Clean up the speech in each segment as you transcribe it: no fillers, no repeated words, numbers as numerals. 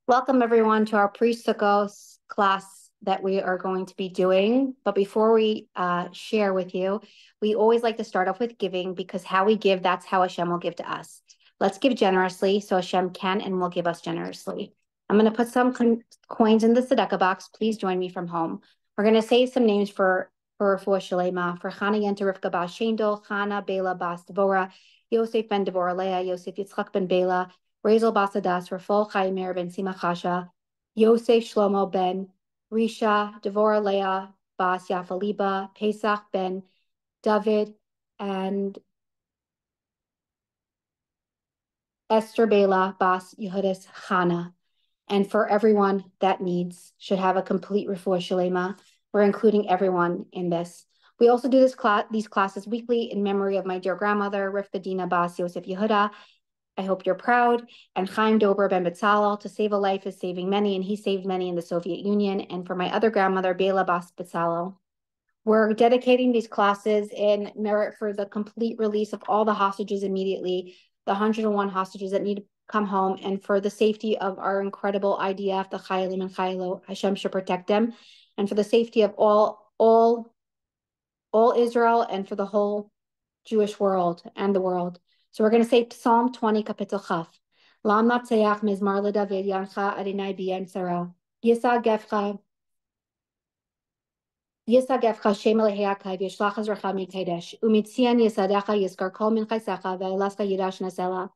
Welcome everyone to our pre-Sukkos class that we are going to be doing. But before we share with you, we always like to start off with giving because how we give, that's how Hashem will give to us. Let's give generously so Hashem can and will give us generously. I'm going to put some coins in the tzedakah box. Please join me from home. We're going to say some names for Refuah Shalema, for Chana Yenta Rivka Bas Shendel, Chana Bela Bas Devora, Yosef ben Devora Leah, Yosef Yitzchak ben Bela, Razel Basadas, Rafal Chaimer ben Simachasha, Yosef Shlomo ben Risha, Devora Leah Bas Yafaliba, Pesach ben David, and Esther Bela Bas Yehudis Chana. And for everyone that needs, should have a complete refuah shalema. We're including everyone in this. We also do these classes weekly in memory of my dear grandmother, Rivka Dina Bas Yosef Yehuda. I hope you're proud. And Chaim Dober ben Betzalel, to save a life is saving many, and he saved many in the Soviet Union. And for my other grandmother, Bela Bas Betzalel. We're dedicating these classes in merit for the complete release of all the hostages immediately, the 101 hostages that need to come home, and for the safety of our incredible IDF, the Chayalim and Chayalo. Hashem should protect them, and for the safety of all Israel, and for the whole Jewish world and the world. So we're going to say Psalm 20, Kapitel Chaf. Lam Natseach Mizmar LeDavid Yancha Adonai B'Yem Sarah. Yisagefcha Shem Elehei Yishlach Ezracha Mikadesh. Umitzian Yisadecha Yiskar Kol Min Chaysecha Ve'elaska Yidash Nasela.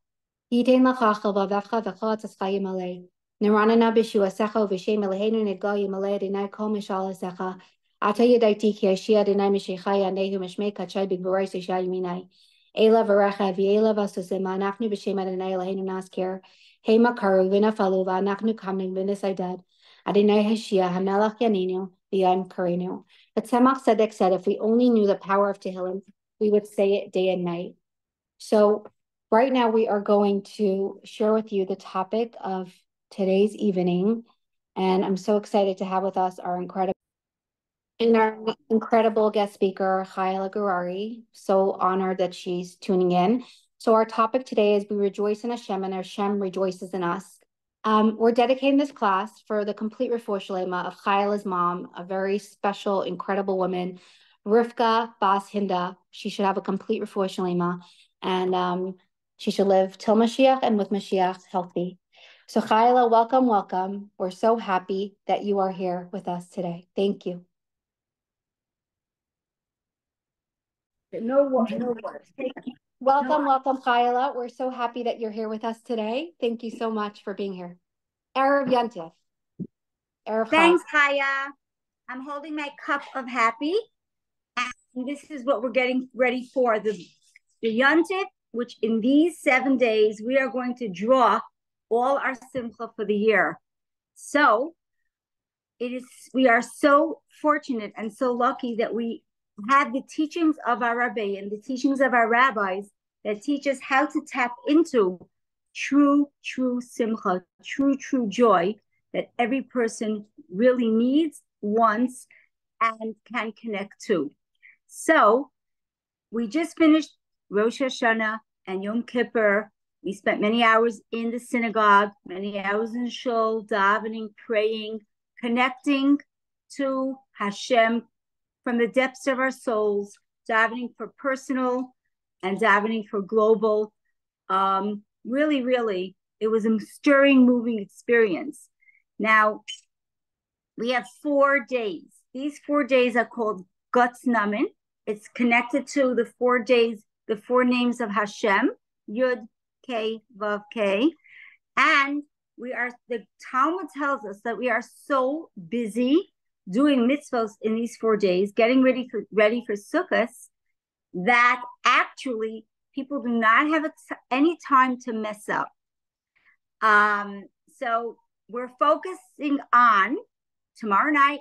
Yitein Lacha Chalvavevcha V'chol Tzascha Yimalei. Neranana B'Shuasecha V'Shem Eloheinu Nidgal Yimalei Adonai Kol Mishal Esecha. Ata Yedaiti Ki Ashia Adonai Mishecha Yanehu Mishmei Kachai B'Gvorai Seisha Yiminai. Ela Varecha V'Ela Vasosema Anachnu B'Shem Adonai Eloheinu Naskir. Hema Karu V'Nafalu V'Anachnu Kamnu V'Nisaydad. Adonai Hashia Hamelach Yaninu V'Yam Karenu. But Tzemach Tzedek said, if we only knew the power of Tehillim, we would say it day and night. So right now we are going to share with you the topic of today's evening. And I'm so excited to have with us our incredible guest speaker, Chayala Gourarie. So honored that she's tuning in. So our topic today is we rejoice in Hashem and Hashem rejoices in us. We're dedicating this class for the complete refuah shalema of Chayala's mom, a very special, incredible woman, Rivka Bas Hinda. She should have a complete refuah shalema, and she should live till Mashiach and with Mashiach healthy. So Chayala, welcome, welcome. We're so happy that you are here with us today. Thank you. No worries. Thank you. Welcome, welcome, Chayala. We're so happy that you're here with us today. Thank you so much for being here. Erev Yantif. Thanks, Chaya. I'm holding my cup of happy. And this is what we're getting ready for. The Yantif, which in these 7 days, we are going to draw all our simcha for the year. So we are so fortunate and so lucky that we have the teachings of our Rabbi and the teachings of our rabbis that teach us how to tap into true simcha, true joy that every person really needs, wants, and can connect to. So we just finished Rosh Hashanah and Yom Kippur. We spent many hours in the synagogue, many hours in shul, davening, praying, connecting to Hashem from the depths of our souls, davening for personal and davening for global. Really, it was a stirring, moving experience. Now, we have 4 days. These 4 days are called Guts Namin. It's connected to the 4 days, the 4 names of Hashem, Yud, K, Vav, K. And the Talmud tells us that we are so busy doing mitzvahs in these 4 days, getting ready for Sukkot, that actually people do not have any time to mess up. So we're focusing on tomorrow night,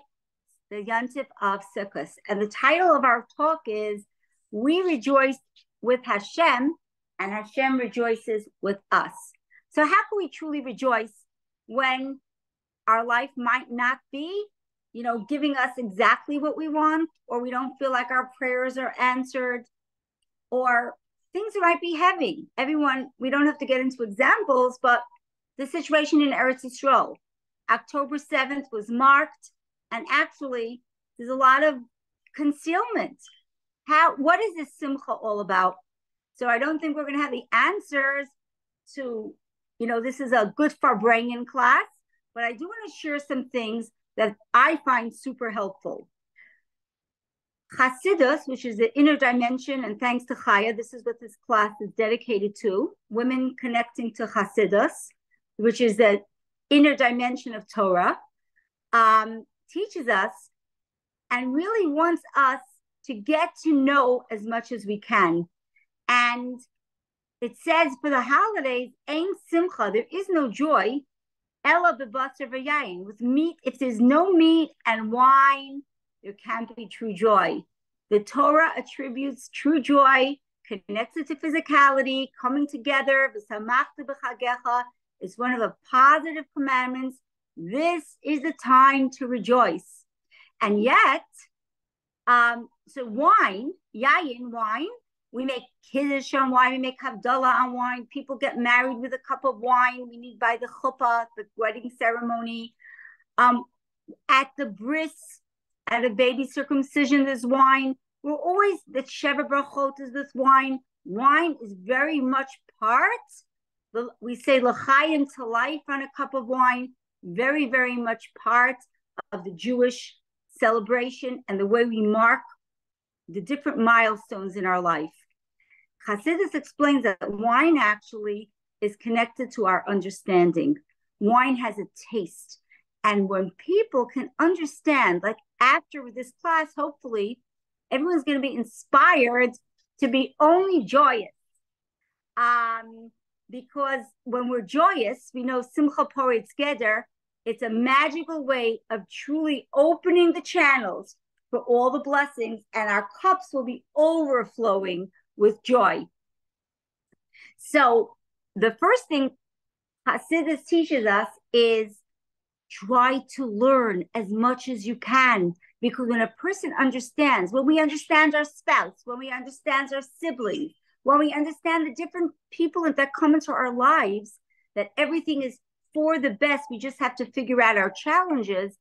the Yantif of Sukkot. And the title of our talk is, We Rejoice with Hashem, and Hashem rejoices with us. So how can we truly rejoice when our life might not be, giving us exactly what we want, or we don't feel like our prayers are answered, or things might be heavy? We don't have to get into examples, but the situation in Eretz Yisrael. October 7th was marked, and actually there's a lot of concealment. What is this simcha all about? So I don't think we're going to have the answers to, this is a good Farbrengen class, but I do want to share some things that I find super helpful. Chassidus, which is the inner dimension, and thanks to Chaya, this is what this class is dedicated to, women connecting to Chassidus, which is the inner dimension of Torah, teaches us and really wants us to get to know as much as we can. And it says for the holidays, Ein Simcha, there is no joy, Ella b'basar v'yayin, with meat. If there's no meat and wine, there can't be true joy. The Torah attributes true joy, connects it to physicality, coming together. V'samachta b'chagecha is one of the positive commandments. This is the time to rejoice. And yet, so wine, yayin, wine, we make kiddush on wine, we make havdalah on wine. People get married with a cup of wine. We need by the chuppah, the wedding ceremony. At the bris, at a baby circumcision, there's wine. We're always, the Sheva Brachot is with wine. Wine is very much part. We say l'chaim, to life, on a cup of wine. Very, very much part of the Jewish celebration and the way we mark the different milestones in our life. Chassidus explains that wine actually is connected to our understanding. Wine has a taste. And when people can understand, like after this class, hopefully, everyone's going to be inspired to be only joyous. Because when we're joyous, we know Simcha Poretz Geder, it's a magical way of truly opening the channels for all the blessings, and our cups will be overflowing with joy. So the first thing Hasidus teaches us is try to learn as much as you can, because when a person understands, when we understand our spouse, when we understand our siblings, when we understand the different people that come into our lives, that everything is for the best, we just have to figure out our challenges,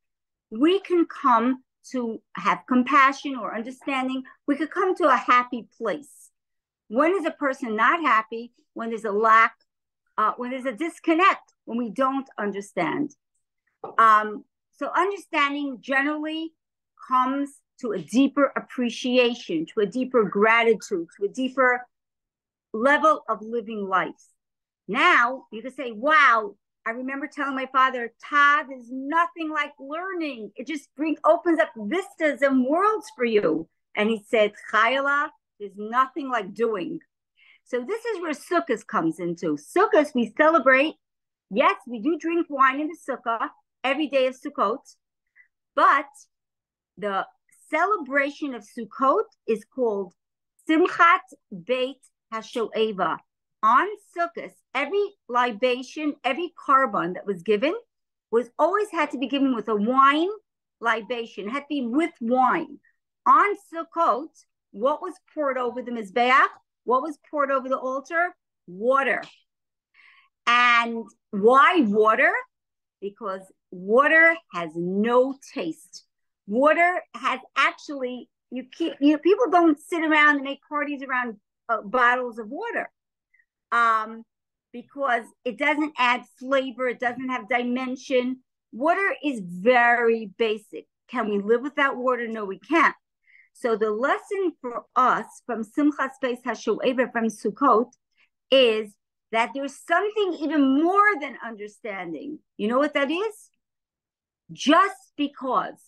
we can come to have compassion or understanding. We could come to a happy place. When is a person not happy? When there's a lack, when there's a disconnect, when we don't understand. So understanding generally comes to a deeper appreciation, to a deeper gratitude, to a deeper level of living life. Now you can say, wow, I remember telling my father, Todd, there's nothing like learning. It just opens up vistas and worlds for you. And he said, Chayala, there's nothing like doing. So this is where Sukkot comes into. Sukkot, we celebrate. Yes, we do drink wine in the Sukkah every day of Sukkot, but the celebration of Sukkot is called Simchat Beit HaShoeva. On Sukkot, every libation, every carbon that was given was always had to be given with a wine libation. It had to be with wine. On Sukkot, what was poured over the Mizbeach? What was poured over the altar? Water. And why water? Because water has no taste. Water has actually, people don't sit around and make parties around bottles of water. Because it doesn't add flavor, it doesn't have dimension. Water is very basic. Can we live without water? No, we can't. So the lesson for us from Simchas Beis HaShoeva, from Sukkot, is that there's something even more than understanding. You know what that is? Just because,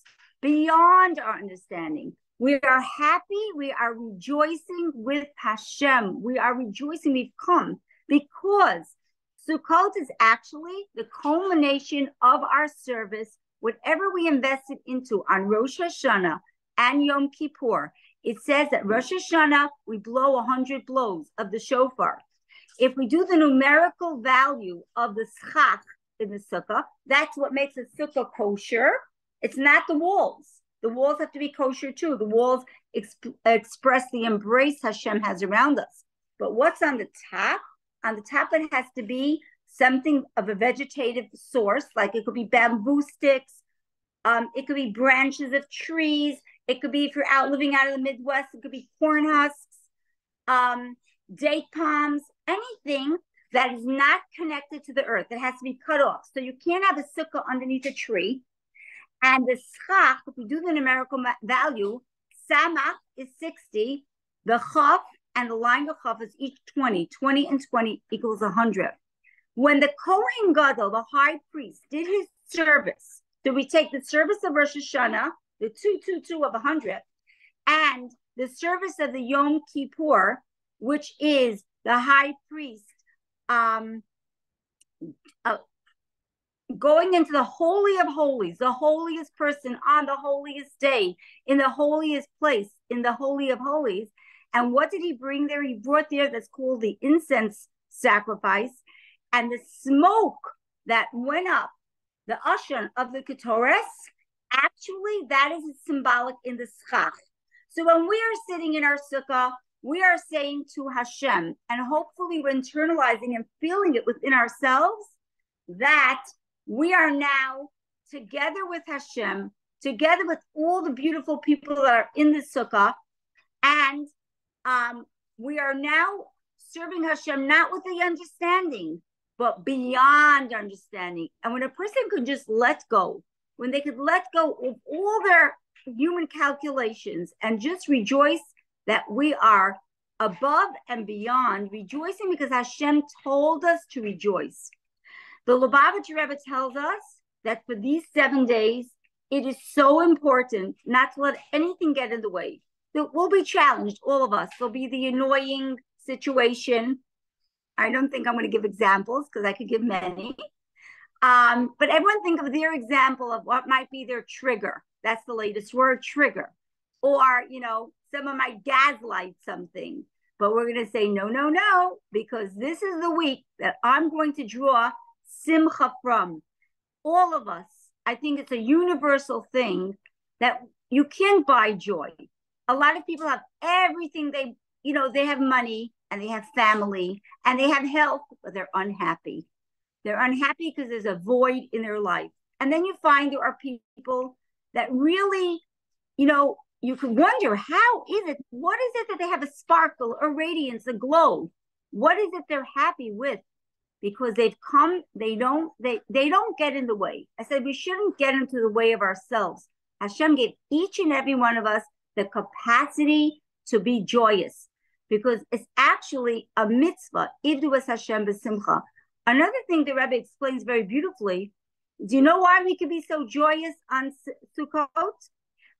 beyond our understanding, we are happy, we are rejoicing with Hashem. We are rejoicing, we've come, because Sukkot is actually the culmination of our service, whatever we invested into on Rosh Hashanah and Yom Kippur. It says that Rosh Hashanah, we blow 100 blows of the shofar. If we do the numerical value of the schach in the sukkah, that's what makes a sukkah kosher. It's not the walls. The walls have to be kosher too. The walls express the embrace Hashem has around us. But what's on the top? On the top, it has to be something of a vegetative source, like it could be bamboo sticks, it could be branches of trees, it could be, if you're living out of the Midwest, it could be corn husks, date palms, anything that is not connected to the earth. It has to be cut off. So you can't have a sukkah underneath a tree. And the schach, if we do the numerical value, samach is 60, the chaf and the line of chaf is each 20. 20 and 20 equals 100. When the Kohen Gadol, the high priest, did his service, so we take the service of Rosh Hashanah, the 222 of 100, and the service of the Yom Kippur, which is the high priest going into the Holy of Holies, the holiest person on the holiest day, in the holiest place, in the Holy of Holies. And what did he bring there? He brought there that's called the incense sacrifice. And the smoke that went up, the Ashon of the Ketores, actually that is symbolic in the schach. So when we are sitting in our sukkah, we are saying to Hashem, and hopefully we're internalizing and feeling it within ourselves, that we are now together with Hashem, together with all the beautiful people that are in the sukkah, and we are now serving Hashem not with the understanding, but beyond understanding. And when a person could just let go, when they could let go of all their human calculations and just rejoice that we are above and beyond, rejoicing because Hashem told us to rejoice. The Lubavitcher Rebbe tells us that for these 7 days, it is so important not to let anything get in the way. That we'll be challenged, all of us. There'll be the annoying situation. I don't think I'm going to give examples because I could give many. But everyone think of their example of what might be their trigger. That's the latest word, trigger. Or, someone might gaslight something. But we're going to say, no, no, no, because this is the week that I'm going to draw simcha from. All of us, I think it's a universal thing that you can't buy joy. A lot of people have everything they have money and they have family and they have health, but they're unhappy. They're unhappy because there's a void in their life. And then you find there are people that really, you could wonder, how is it? What is it that they have a sparkle, a radiance, a glow? What is it they're happy with? Because they've come, they don't get in the way. I said we shouldn't get into the way of ourselves. Hashem gave each and every one of us the capacity to be joyous, because it's actually a mitzvah. Ivdu es Hashem b'simcha. Another thing the Rebbe explains very beautifully, do you know why we can be so joyous on Sukkot?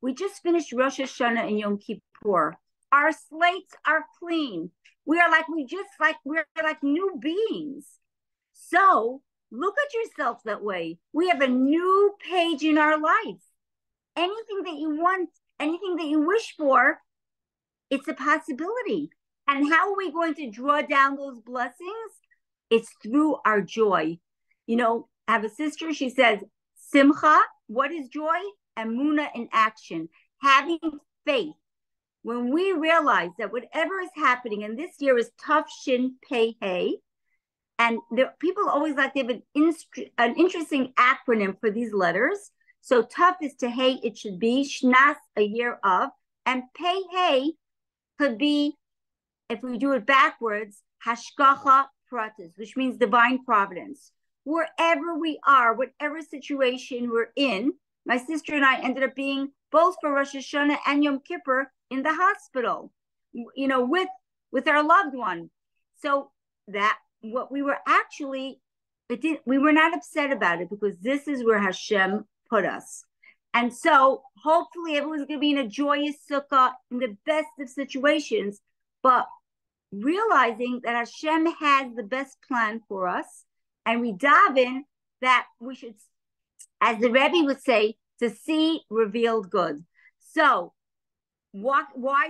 We just finished Rosh Hashanah and Yom Kippur. Our slates are clean. We're like new beings. So look at yourself that way. We have a new page in our life. Anything that you want, anything that you wish for, it's a possibility. And how are we going to draw down those blessings? It's through our joy. I have a sister, she says, Simcha, what is joy? Emunah in action, having faith. When we realize that whatever is happening, and this year is Tav Shin Pei Hey, and people always like to have an interesting acronym for these letters. So Tav is to Hey, it should be Shnas, a year of, and Pei Hey could be, if we do it backwards, Hashgacha Pratis, which means divine providence. Wherever we are, whatever situation we're in, my sister and I ended up being both for Rosh Hashanah and Yom Kippur in the hospital, with our loved one. So that what we were actually, we were not upset about it, because this is where Hashem put us. And so hopefully everyone's going to be in a joyous sukkah in the best of situations, but realizing that Hashem has the best plan for us, and we daven that we should, as the Rebbe would say, to see revealed good. So why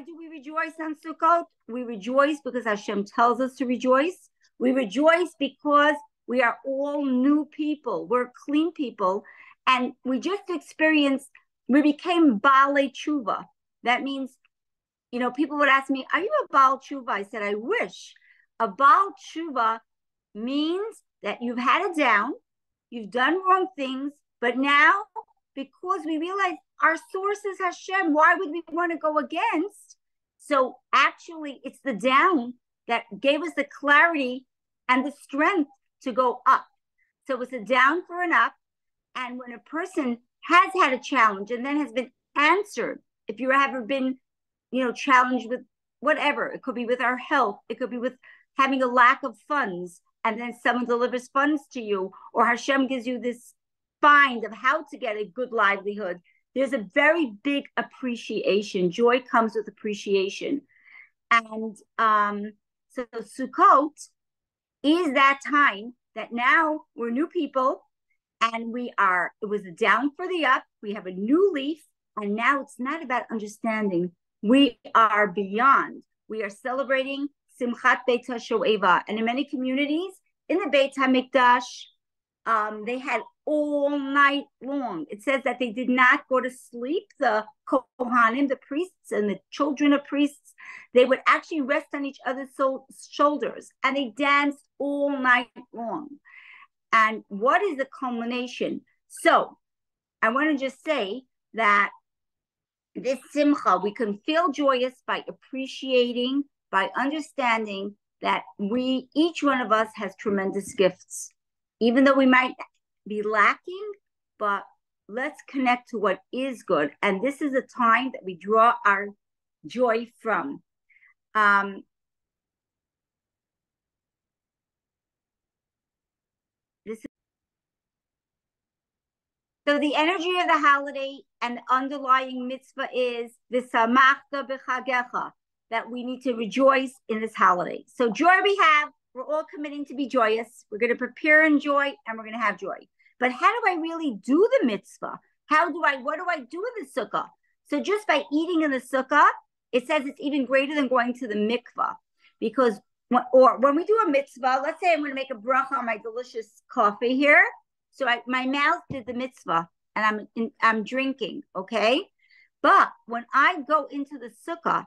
do we rejoice on Sukkot? We rejoice because Hashem tells us to rejoice. We rejoice because we are all new people. We're clean people. And we just experienced, we became Baalei Tshuva. That means, people would ask me, are you a Baal Tshuva? I said, I wish. A Baal Tshuva means that you've had it down, you've done wrong things, but now, because we realize our source is Hashem, why would we want to go against? So actually, it's the down that gave us the clarity and the strength to go up. So it's a down for an up. And when a person has had a challenge and then has been answered, if you've ever been, challenged with whatever, it could be with our health, it could be with having a lack of funds, and then someone delivers funds to you, or Hashem gives you this find of how to get a good livelihood, there's a very big appreciation. Joy comes with appreciation. And so Sukkot is that time that now we're new people, and it was a down for the up. We have a new leaf, and now it's not about understanding. We are beyond. We are celebrating Simchat Beit HaShoeva. And in many communities, in the Beit HaMikdash, they had all night long. It says that they did not go to sleep. The Kohanim, the priests, and the children of priests, they would actually rest on each other's shoulders, and they danced all night long. And what is the culmination? So I want to just say that this simcha, we can feel joyous by appreciating, by understanding that each one of us has tremendous gifts, even though we might be lacking, but let's connect to what is good. And this is a time that we draw our joy from. So the energy of the holiday and the underlying mitzvah is v'samachta b'chagecha, that we need to rejoice in this holiday. So joy we have, we're all committing to be joyous. We're going to prepare in joy, and we're going to have joy. But how do I really do the mitzvah? What do I do in the sukkah? So just by eating in the sukkah, it says it's even greater than going to the mikvah. Because when we do a mitzvah, let's say I'm going to make a bracha on my delicious coffee here. So my mouth did the mitzvah, and I'm drinking, okay? But when I go into the sukkah,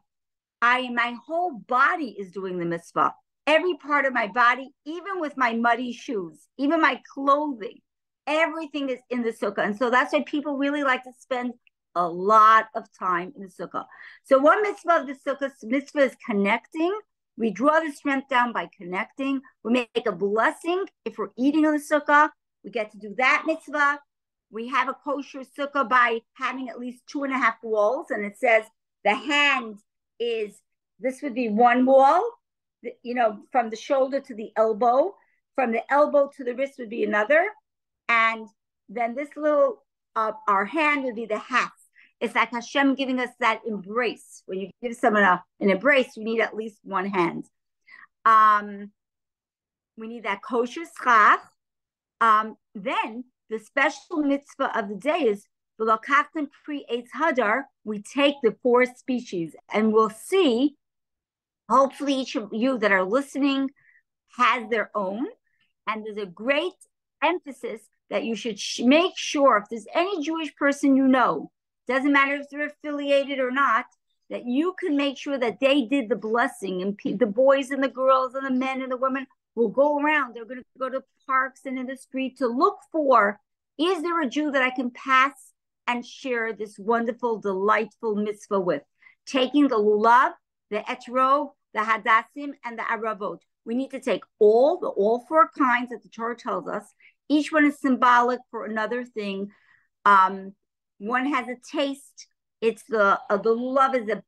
my whole body is doing the mitzvah. Every part of my body, even with my muddy shoes, even my clothing, everything is in the sukkah. And so that's why people really like to spend a lot of time in the sukkah. So one mitzvah of the mitzvah is connecting. We draw the strength down by connecting. We make a blessing if we're eating in the sukkah. We get to do that mitzvah. We have a kosher sukkah by having at least 2.5 walls. And it says the hand this would be one wall, from the shoulder to the elbow. From the elbow to the wrist would be another. And then this little, our hand would be the half. It's like Hashem giving us that embrace. When you give someone an embrace, you need at least one hand. We need that kosher schach. Then the special mitzvah of the day is v'lokachtem pri eitz hadar. We take the 4 species, and we'll see. Hopefully, each of you that are listening has their own, and there's a great emphasis that you should make sure if there's any Jewish person doesn't matter if they're affiliated or not, that you can make sure that they did the blessing, and the boys and the girls and the men and the women will go around. They're going to go to parks and in the street to look for, is there a Jew that I can pass and share this wonderful, delightful mitzvah with? Taking the lulav, the etrog, the hadassim, and the aravot. We need to take all 4 kinds that the Torah tells us. Each one is symbolic for another thing. One has a taste. It's the lulav is a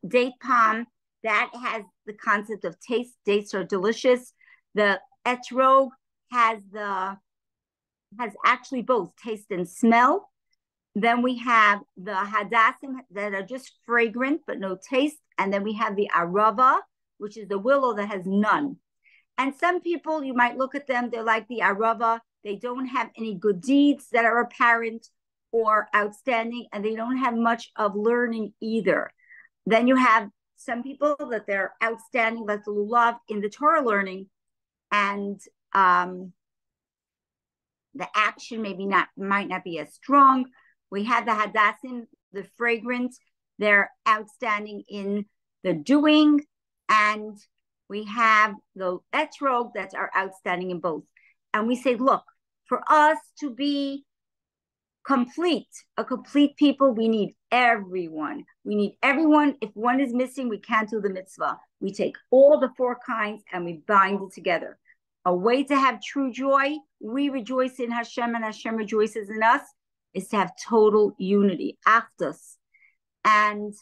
date palm that has the concept of taste. Dates are delicious. The etrog has actually both taste and smell. Then we have the hadassim that are just fragrant but no taste. And then we have the arava, which is the willow that has none. And some people, you might look at them, they're like the arava. They don't have any good deeds that are apparent or outstanding, and they don't have much of learning either. Then you have some people that they're outstanding, like the lulav in the Torah learning, and the action might not be as strong. We have the hadassim, the fragrance, they're outstanding in the doing, and we have the etrog that are outstanding in both. And we say, look, for us to be a complete people, we need everyone. We need everyone. If one is missing, we can't do the mitzvah. We take all the 4 kinds and we bind it together. A way to have true joy, we rejoice in Hashem and Hashem rejoices in us, is to have total unity, achdus. And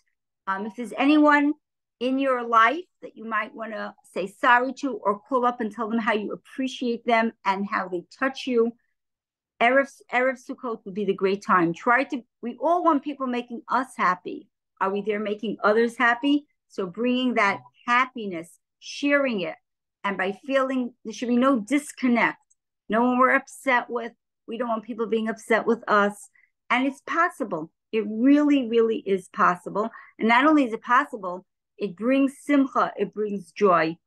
if there's anyone in your life that you might want to say sorry to or call up and tell them how you appreciate them and how they touch you, Erev Sukkot would be the great time. We all want people making us happy. Are we there making others happy? So bringing that happiness, sharing it, and by feeling there should be no disconnect. No one we're upset with. We don't want people being upset with us. And it's possible. It really, really is possible. And not only is it possible, it brings simcha, it brings joy.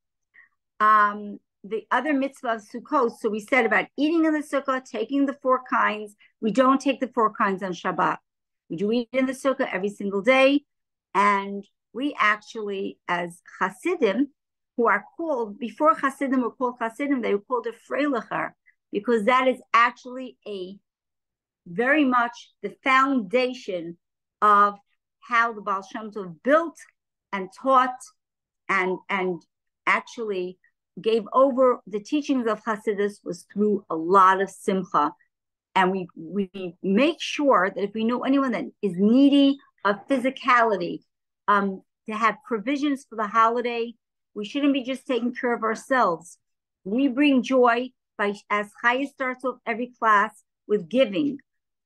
The other mitzvah of Sukkot, so we said about eating in the sukkah, taking the 4 kinds. We don't take the 4 kinds on Shabbat. We do eat in the sukkah every single day. And we actually, as Hasidim, who are called, before Hasidim were called Hasidim, they were called a Freilacher, because that is actually a very much the foundation of how the Baal Shem Tov built and taught and actually gave over the teachings of Hasidus was through a lot of simcha. And we make sure that if we know anyone that is needy of physicality, to have provisions for the holiday. We shouldn't be just taking care of ourselves. We bring joy by, as Chaya starts off every class, with giving.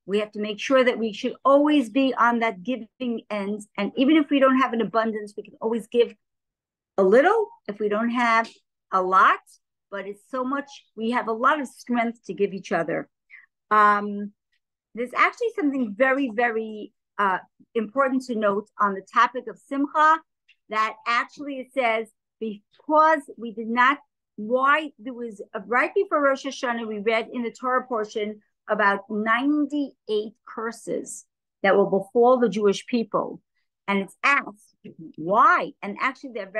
We have to make sure that we should always be on that giving end. And even if we don't have an abundance, we can always give a little if we don't have a lot, but it's so much, we have a lot of strength to give each other. There's actually something very, very important to note on the topic of simcha, that actually it says, because we did not, why there was, right before Rosh Hashanah, we read in the Torah portion about 98 curses that will befall the Jewish people. And it's asked, why? And actually they're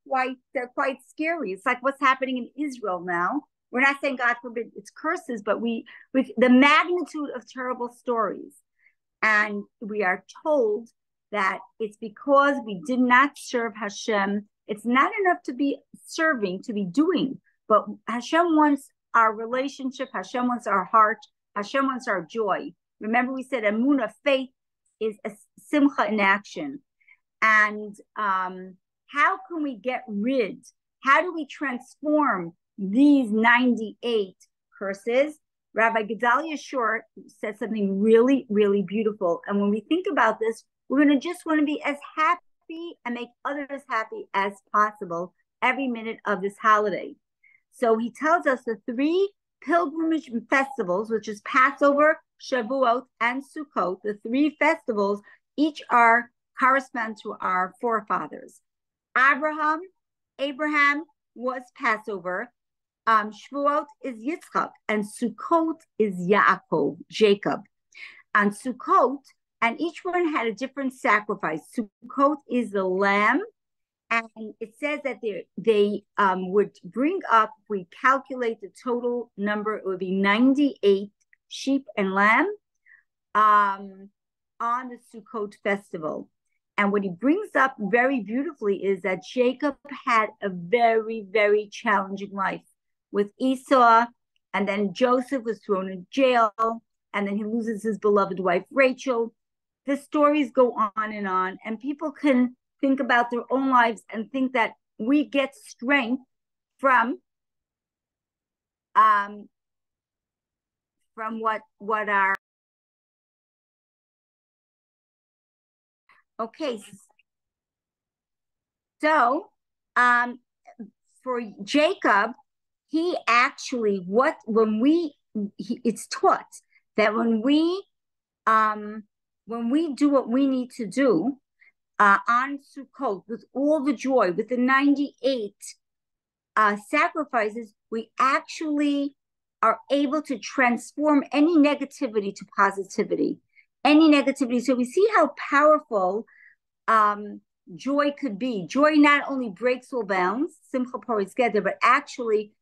quite scary. It's like what's happening in Israel now. We're not saying God forbid it's curses, but we the magnitude of terrible stories. And we are told that it's because we did not serve Hashem. It's not enough to be serving, to be doing, but Hashem wants our relationship. Hashem wants our heart. Hashem wants our joy. Remember, we said emunah, faith, is a simcha in action. And how can we get rid? How do we transform these 98 curses? Rabbi Gedalia Short said something really, really beautiful. And when we think about this, we're going to just want to be as happy and make others happy as possible every minute of this holiday. So he tells us the 3 pilgrimage festivals, which is Passover, Shavuot, and Sukkot, the 3 festivals, each correspond to our forefathers. Abraham was Passover. Shavuot is Yitzchak, and Sukkot is Yaakov, Jacob. And Sukkot, and each one had a different sacrifice. Sukkot is the lamb, and it says that they would bring up, we calculate the total number, it would be 98 sheep and lamb on the Sukkot festival. And what he brings up very beautifully is that Jacob had a very, very challenging life with Esau, and then Joseph was thrown in jail, and then he loses his beloved wife, Rachel. The stories go on, and people can think about their own lives and think that we get strength from what our, okay. So for Jacob, he actually, it's taught that when we do what we need to do on Sukkot with all the joy, with the 98 sacrifices, we actually are able to transform any negativity to positivity, any negativity. So we see how powerful joy could be. Joy not only breaks all bounds, simcha poritz geder, but actually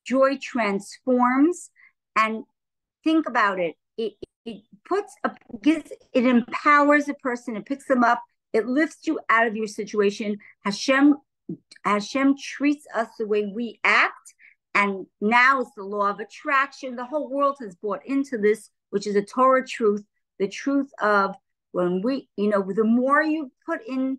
joy transforms. And think about it. It empowers a person. It picks them up. It lifts you out of your situation. Hashem treats us the way we act. And now it's the law of attraction. The whole world has bought into this, which is a Torah truth, the truth of when the more you put in,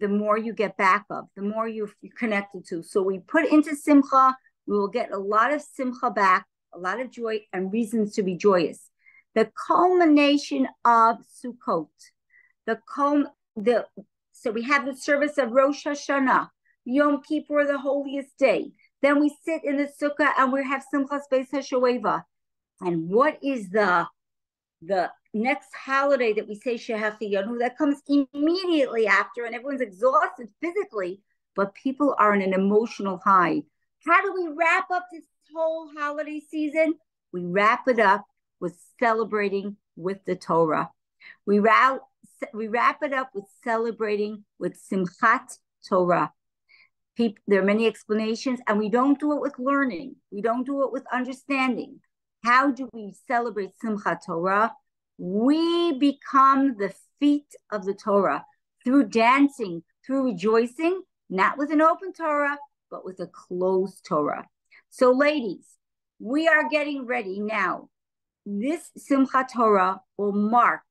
the more you get back of, the more you're connected to. So we put into simcha, we will get a lot of simcha back, a lot of joy and reasons to be joyous. The culmination of Sukkot, so we have the service of Rosh Hashanah, Yom Kippur, the holiest day. Then we sit in the sukkah and we have Simchas Beis HaShoeva. And what is the next holiday that we say Shehachiyanu? That comes immediately after, and everyone's exhausted physically, but people are in an emotional high. How do we wrap up this whole holiday season? We wrap it up with celebrating with the Torah. We wrap it up with celebrating with Simchat Torah. There are many explanations, and we don't do it with learning. We don't do it with understanding. How do we celebrate Simchat Torah? We become the feet of the Torah through dancing, through rejoicing, not with an open Torah, but with a closed Torah. So ladies, we are getting ready now. This Simchat Torah will mark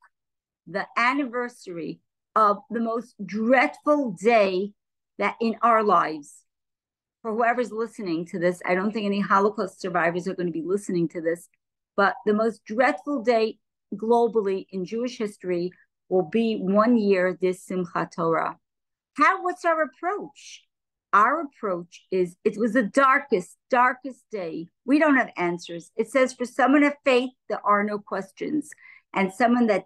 the anniversary of the most dreadful day that in our lives. For whoever's listening to this, I don't think any Holocaust survivors are going to be listening to this, but the most dreadful day globally in Jewish history will be 1 year this Simchat Torah. What's our approach? Our approach is, it was the darkest day. We don't have answers. It says for someone of faith, there are no questions. And someone their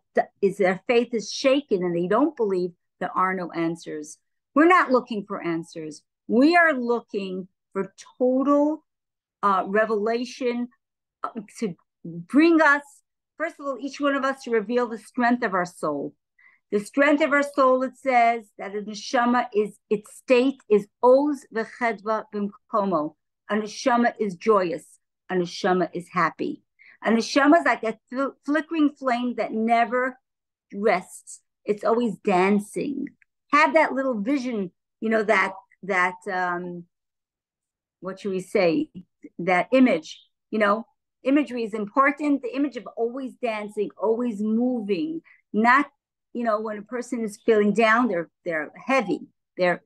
faith is shaken and they don't believe, there are no answers. We're not looking for answers. We are looking for total revelation to bring us, first of all, each one of us to reveal the strength of our soul. The strength of our soul, it says that a neshama its state is oz v'chedva b'mkomo. A neshama is joyous. A neshama is happy. A neshama is like a flickering flame that never rests. It's always dancing. Have that little vision, that what should we say? That image, imagery is important. The image of always dancing, always moving, not, when a person is feeling down, they're heavy. They're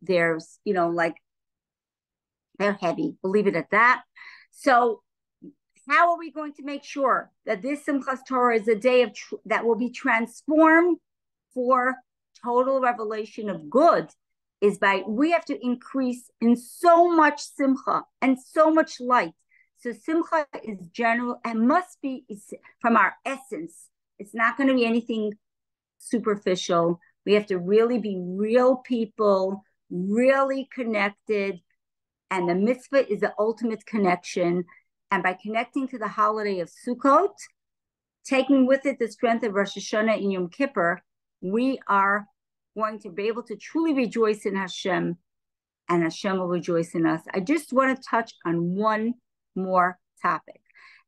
heavy. We'll leave it at that. So how are we going to make sure that this Simchas Torah is a day that will be transformed for total revelation of good? We have to increase in so much simcha and so much light. So simcha is general and must be from our essence. It's not going to be anything superficial. We have to really be real people, really connected. And the mitzvah is the ultimate connection. And by connecting to the holiday of Sukkot, taking with it the strength of Rosh Hashanah and Yom Kippur, we are going to be able to truly rejoice in Hashem, and Hashem will rejoice in us. I just want to touch on one more topic.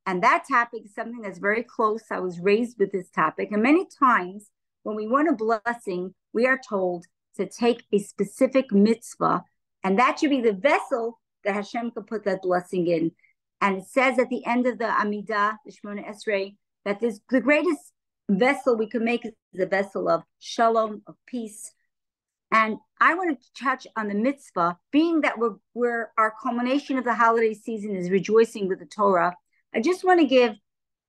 And that topic is something that's very close. I was raised with this topic. And many times when we want a blessing, we are told to take a specific mitzvah, and that should be the vessel that Hashem could put that blessing in. And it says at the end of the Amidah, the Shemona Esrei, that the greatest vessel we can make is a vessel of shalom, of peace. And I want to touch on the mitzvah, being that we're our culmination of the holiday season is rejoicing with the Torah. I just want to give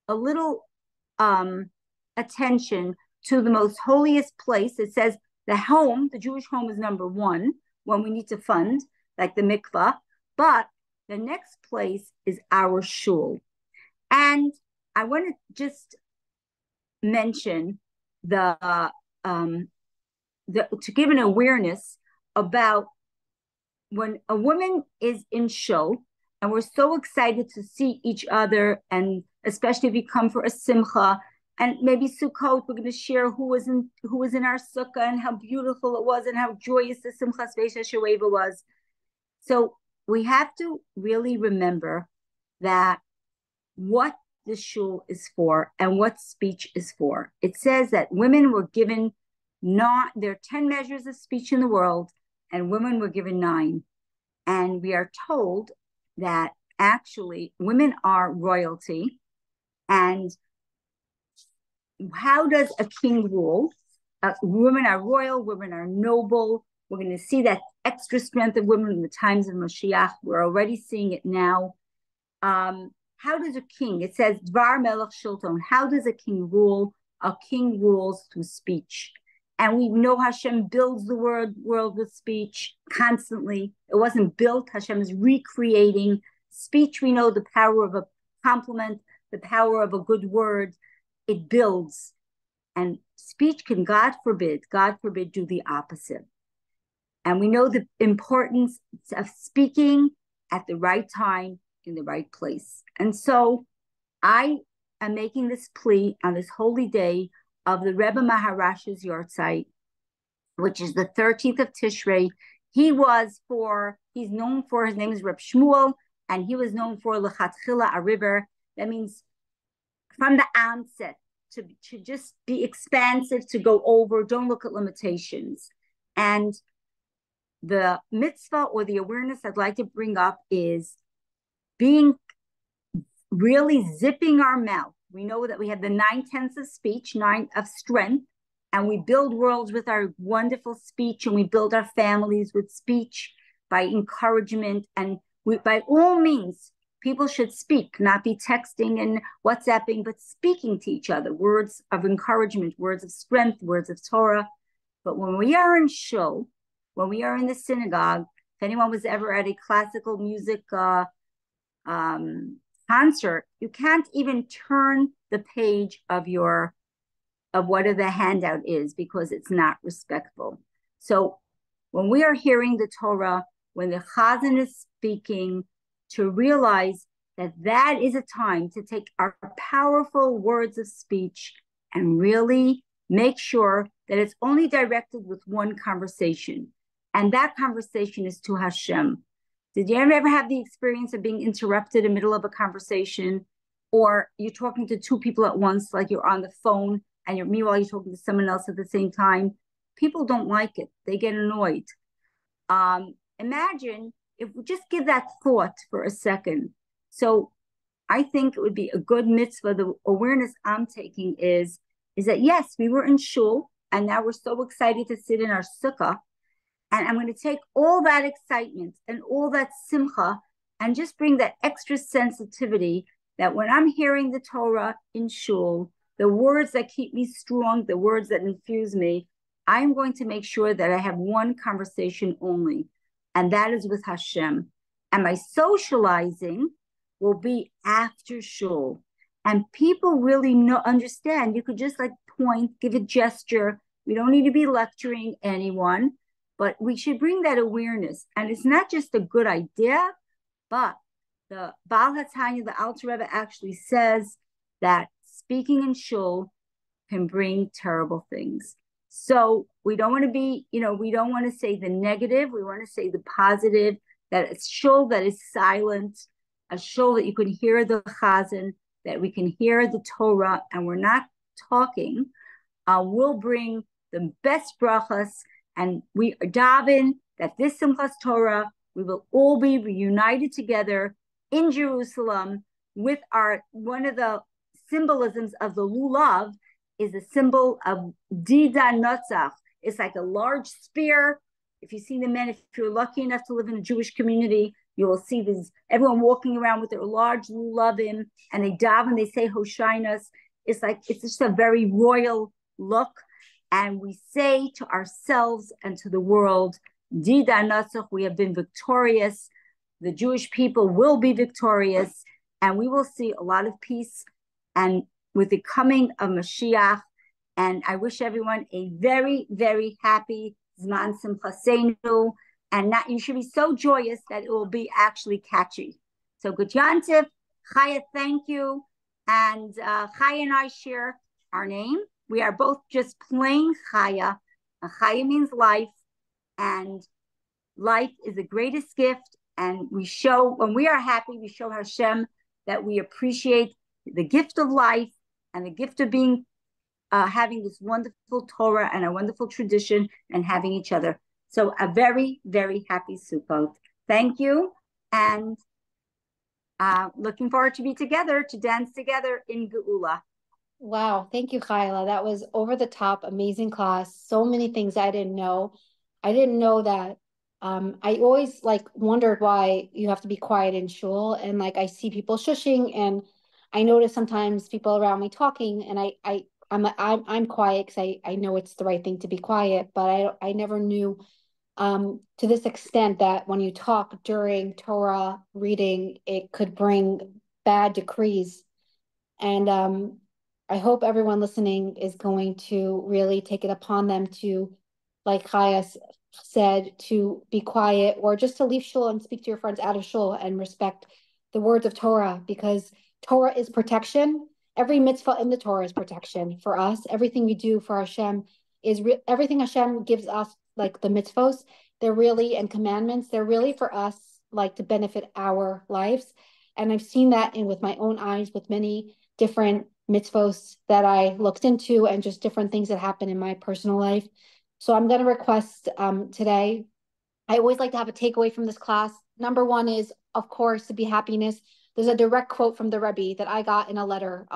a little attention to the most holiest place. It says the Jewish home is number one when we need to fund, like the mikvah, but the next place is our shul. And I want to just mention to give an awareness about when a woman is in shul, and we're so excited to see each other, and especially if you come for a simcha, and maybe Sukkot, we're going to share who was in our sukkah and how beautiful it was and how joyous the Simchas Beis HaShoeva was. So we have to really remember that what the shul is for and what speech is for. It says that women were given there are 10 measures of speech in the world, and women were given 9. And we are told that actually women are royalty. And how does a king rule? Women are royal, women are noble. We're going to see that extra strength of women in the times of Mashiach. We're already seeing it now. How does a king, it says, Dvar Melech Shilton, how does a king rule? A king rules through speech. And we know Hashem builds the world with speech constantly. It wasn't built. Hashem is recreating speech. We know the power of a compliment, the power of a good word. It builds. And speech can, God forbid, do the opposite. And we know the importance of speaking at the right time in the right place. And so I am making this plea on this holy day of the Rebbe Maharash's Yortzeit, which is the 13th of Tishrei. He's known for, his name is Reb Shmuel, and he was known for Lechatchila, a river. That means from the onset, to just be expansive, to go over, don't look at limitations. And the mitzvah or the awareness I'd like to bring up is being really zipping our mouth. We know that we have the 9/10 of speech, 9 of strength, and we build worlds with our wonderful speech, and we build our families with speech by encouragement. And by all means, people should speak, not be texting and WhatsApping, but speaking to each other, words of encouragement, words of strength, words of Torah. But when we are in shul, when we are in the synagogue, if anyone was ever at a classical music concert, you can't even turn the page of whatever the handout is, because it's not respectful. So when we are hearing the Torah, when the Chazan is speaking, to realize that that is a time to take our powerful words of speech and really make sure that it's only directed with one conversation. And that conversation is to Hashem. Did you ever have the experience of being interrupted in the middle of a conversation, or you're talking to 2 people at once, like you're on the phone and meanwhile you're talking to someone else at the same time? People don't like it. They get annoyed. Imagine if we just give that thought for a second. So I think it would be a good mitzvah. The awareness I'm taking is that, yes, we were in shul, and now we're so excited to sit in our sukkah. And I'm going to take all that excitement and all that simcha and just bring that extra sensitivity that when I'm hearing the Torah in shul, the words that keep me strong, the words that infuse me, I'm going to make sure that I have one conversation only, and that is with Hashem. And my socializing will be after shul. And people really understand. You could just like point, give a gesture. We don't need to be lecturing anyone. But we should bring that awareness. And it's not just a good idea, but the Baal HaTanya, the Alter Rebbe, actually says that speaking in shul can bring terrible things. So we don't want to be, we don't want to say the negative. We want to say the positive, that it's shul that is silent, a shul that you can hear the chazan, that we can hear the Torah, and we're not talking. We'll bring the best brachas. And we are daven that this Simchas Torah, we will all be reunited together in Jerusalem with one of the symbolisms of the lulav is a symbol of Dida Notzach. It's like a large spear. If you see the men, if you're lucky enough to live in a Jewish community, you will see everyone walking around with their large lulavim, and they daven, they say Hoshinas. It's just a very royal look. And we say to ourselves and to the world, Dida Natsach, we have been victorious. The Jewish people will be victorious, and we will see a lot of peace. And with the coming of Mashiach, and I wish everyone a very, very happy Zman Simchasenu. And you should be so joyous that it will be actually catchy. So good Yantif, Chaya, thank you. And Chaya and I share our name. We are both just plain Chaya. Chaya means life, and life is the greatest gift. And when we are happy, we show Hashem that we appreciate the gift of life and the gift of being having this wonderful Torah and a wonderful tradition and having each other. So a very, very happy Sukkot. Thank you. And looking forward to be together, to dance together in Geula. Wow. Thank you, Chayala. That was over the top, amazing class. So many things I didn't know. I didn't know that. I always like wondered why you have to be quiet in shul. And like I see people shushing and I notice sometimes people around me talking and I'm quiet because I know it's the right thing to be quiet, but I never knew to this extent that when you talk during Torah reading, it could bring bad decrees. And I hope everyone listening is going to really take it upon them to, like Chaya said, to be quiet or just to leave shul and speak to your friends out of shul and respect the words of Torah, because Torah is protection. Every mitzvah in the Torah is protection for us. Everything we do for Hashem is everything Hashem gives us, like the mitzvos, they're really, and commandments, they're really for us, like to benefit our lives. And I've seen that in with my own eyes with many different mitzvos that I looked into and just different things that happen in my personal life. So I'm going to request today, I always like to have a takeaway from this class. Number one is, of course, to be happiness. There's a direct quote from the Rebbe that I got in a letter,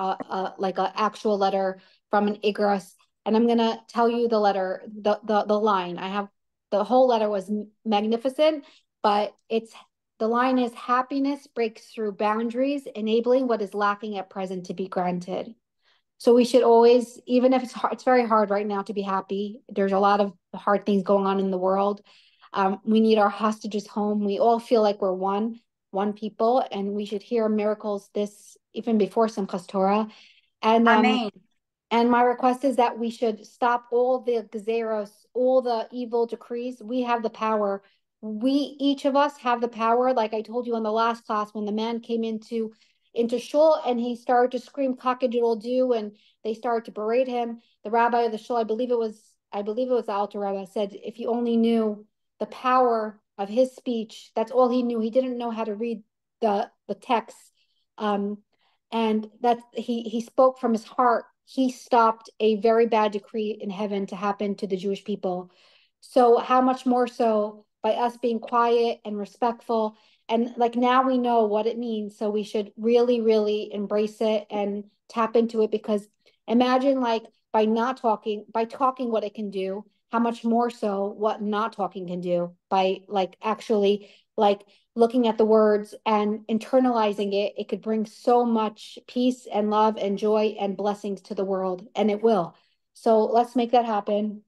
like an actual letter from an Igros. And I'm going to tell you the letter, the line. I have the whole letter was magnificent, but the line is happiness breaks through boundaries, enabling what is lacking at present to be granted. So we should always, even if it's hard, it's very hard right now to be happy. There's a lot of hard things going on in the world. We need our hostages home. We all feel like we're one people, and we should hear miracles this even before Simchas Torah. And Amen. And my request is that we should stop all the gezeros, all the evil decrees. We have the power. Each of us have the power. Like I told you in the last class, when the man came into shul and he started to scream cock-a-doodle-doo, and they started to berate him. The rabbi of the shul, I believe it was the Alter Rebbe, said, if you only knew the power of his speech, that's all he knew. He didn't know how to read the text. And that he spoke from his heart. He stopped a very bad decree in heaven to happen to the Jewish people. So how much more so by us being quiet and respectful, and like now we know what it means, so we should really, really embrace it and tap into it, because imagine like by talking what it can do, how much more so what not talking can do by like actually like looking at the words and internalizing it. It could bring so much peace and love and joy and blessings to the world, and it will. So let's make that happen.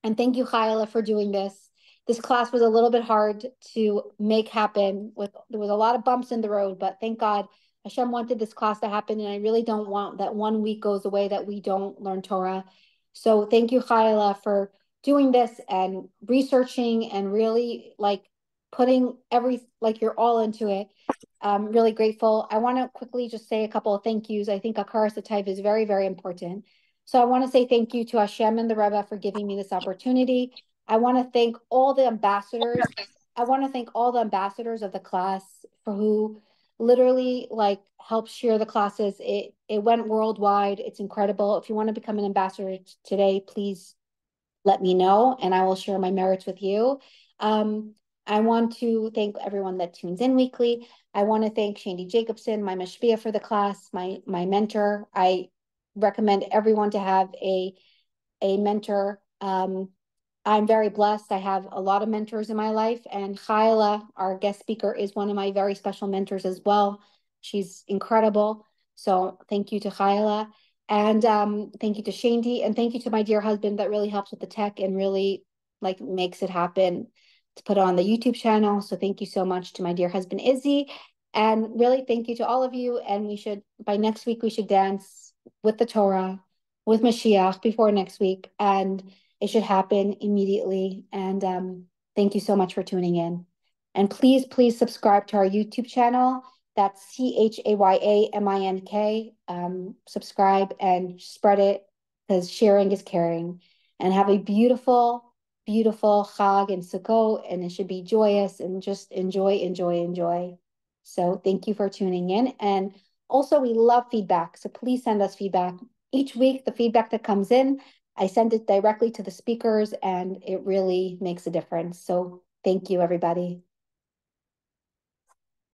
And thank you, Chayala, for doing this. This class was a little bit hard to make happen. There was a lot of bumps in the road, but thank God Hashem wanted this class to happen, and I really don't want that 1 week goes away that we don't learn Torah. So thank you, Chayala, for doing this and researching and really like putting like you're all into it. I'm really grateful. I want to quickly just say a couple of thank yous. I think Akar Sataiv is very, very important. So I want to say thank you to Hashem and the Rebbe for giving me this opportunity. I want to thank all the ambassadors. I want to thank all the ambassadors of the class for who literally like help share the classes. It went worldwide. It's incredible. If you want to become an ambassador today, please let me know and I will share my merits with you. I want to thank everyone that tunes in weekly. I want to thank Shandy Jacobson, my mashpia for the class, my mentor. I recommend everyone to have a mentor. I'm very blessed. I have a lot of mentors in my life, and Chayala, our guest speaker, is one of my very special mentors as well. She's incredible. So thank you to Chayala, and thank you to Shandy, and thank you to my dear husband that really helps with the tech and really like makes it happen to put on the YouTube channel. So thank you so much to my dear husband, Izzy. And really thank you to all of you. And by next week, we should dance with the Torah, with Mashiach before next week. And it should happen immediately. And thank you so much for tuning in. And please, please subscribe to our YouTube channel. That's CHAYAMINK. Subscribe and spread it, because sharing is caring. And have a beautiful Chag and Sukkot, and it should be joyous and just enjoy. So thank you for tuning in, and Also, we love feedback, so please send us feedback. Each week, the feedback that comes in, I send it directly to the speakers, and it really makes a difference. So thank you, everybody.